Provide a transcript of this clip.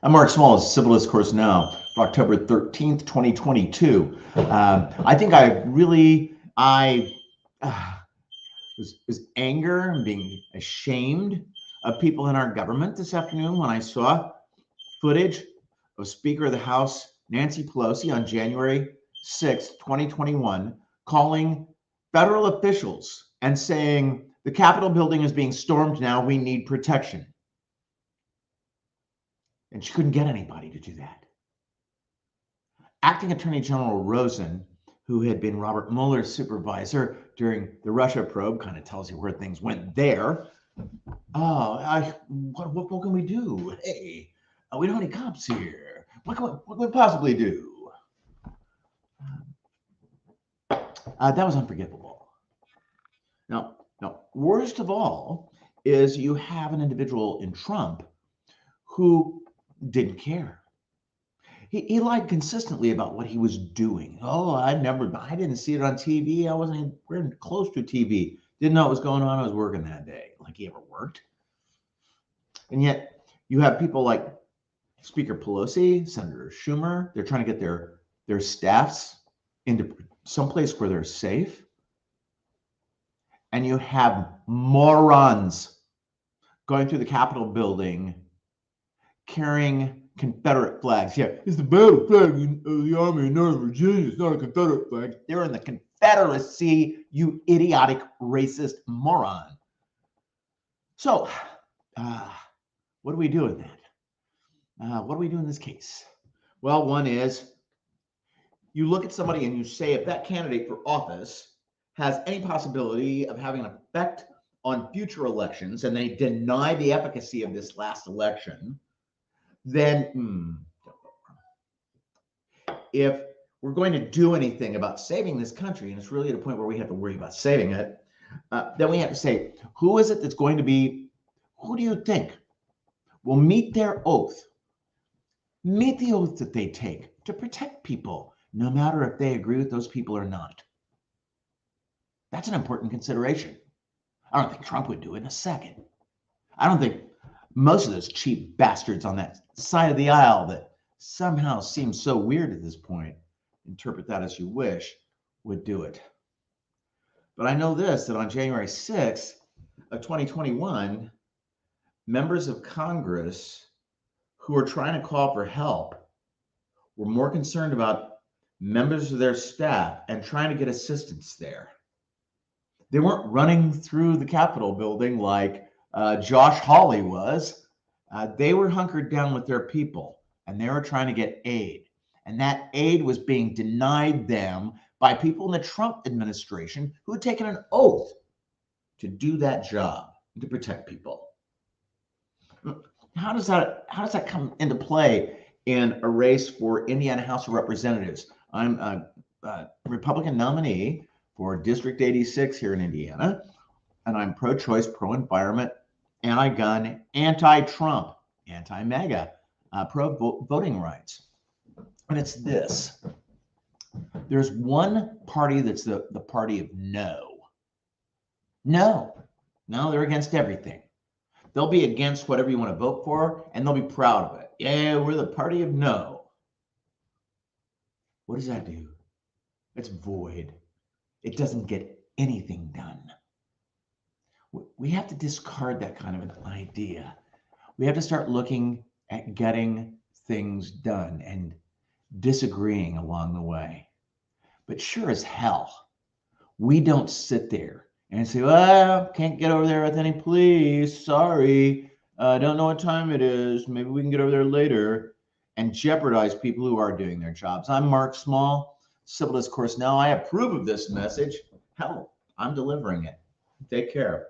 I'm Mark Small, Civil Discourse Now for October 13th, 2022. I think was anger and being ashamed of people in our government this afternoon when I saw footage of Speaker of the House Nancy Pelosi on January 6th, 2021, calling federal officials and saying, the Capitol building is being stormed now, we need protection. And she couldn't get anybody to do that. Acting Attorney General Rosen, who had been Robert Mueller's supervisor during the Russia probe, kind of tells you where things went there. What can we do? Hey, we don't have any cops here. What can we possibly do? That was unforgivable. Now, worst of all is you have an individual in Trump who didn't care. He lied consistently about what he was doing. Oh, I didn't see it on TV. I wasn't even close to TV. Didn't know what was going on. I was working that day, like he ever worked. And yet you have people like Speaker Pelosi, Senator Schumer. They're trying to get their staffs into someplace where they're safe. And you have morons going through the Capitol building carrying Confederate flags. Yeah, it's the battle flag of the Army of Northern Virginia. It's not a Confederate flag. They're in the Confederacy, you idiotic racist moron. So, what do we do with that? What do we do in this case? Well, one is you look at somebody and you say, if that candidate for office has any possibility of having an effect on future elections, and they deny the efficacy of this last election, then if we're going to do anything about saving this country, and it's really at a point where we have to worry about saving it, then we have to say, who is it that's going to be, who do you think will meet their oath, meet the oath that they take to protect people, no matter if they agree with those people or not? That's an important consideration. I don't think Trump would do it in a second. I don't think most of those cheap bastards on that side of the aisle that somehow seems so weird at this point, interpret that as you wish, would do it. But I know this, that on January 6th of 2021, members of Congress who were trying to call for help were more concerned about members of their staff and trying to get assistance there. They weren't running through the Capitol building like Josh Hawley was. They were hunkered down with their people, and they were trying to get aid. And that aid was being denied them by people in the Trump administration who had taken an oath to do that job, to protect people. How does that come into play in a race for Indiana House of Representatives? I'm a Republican nominee for District 86 here in Indiana, and I'm pro-choice, pro-environment, anti-gun, anti-Trump, anti-MAGA, pro-voting rights. And it's this. There's one party that's the party of no. No, they're against everything. They'll be against whatever you want to vote for, and they'll be proud of it. Yeah, we're the party of no. What does that do? It's void. It doesn't get anything done. We have to discard that kind of an idea. We have to start looking at getting things done and disagreeing along the way. But sure as hell, we don't sit there and say, well, can't get over there with any police. Sorry. Don't know what time it is. Maybe we can get over there later, and jeopardize people who are doing their jobs. I'm Mark Small, Civil Discourse Now. I approve of this message. Hell, I'm delivering it. Take care.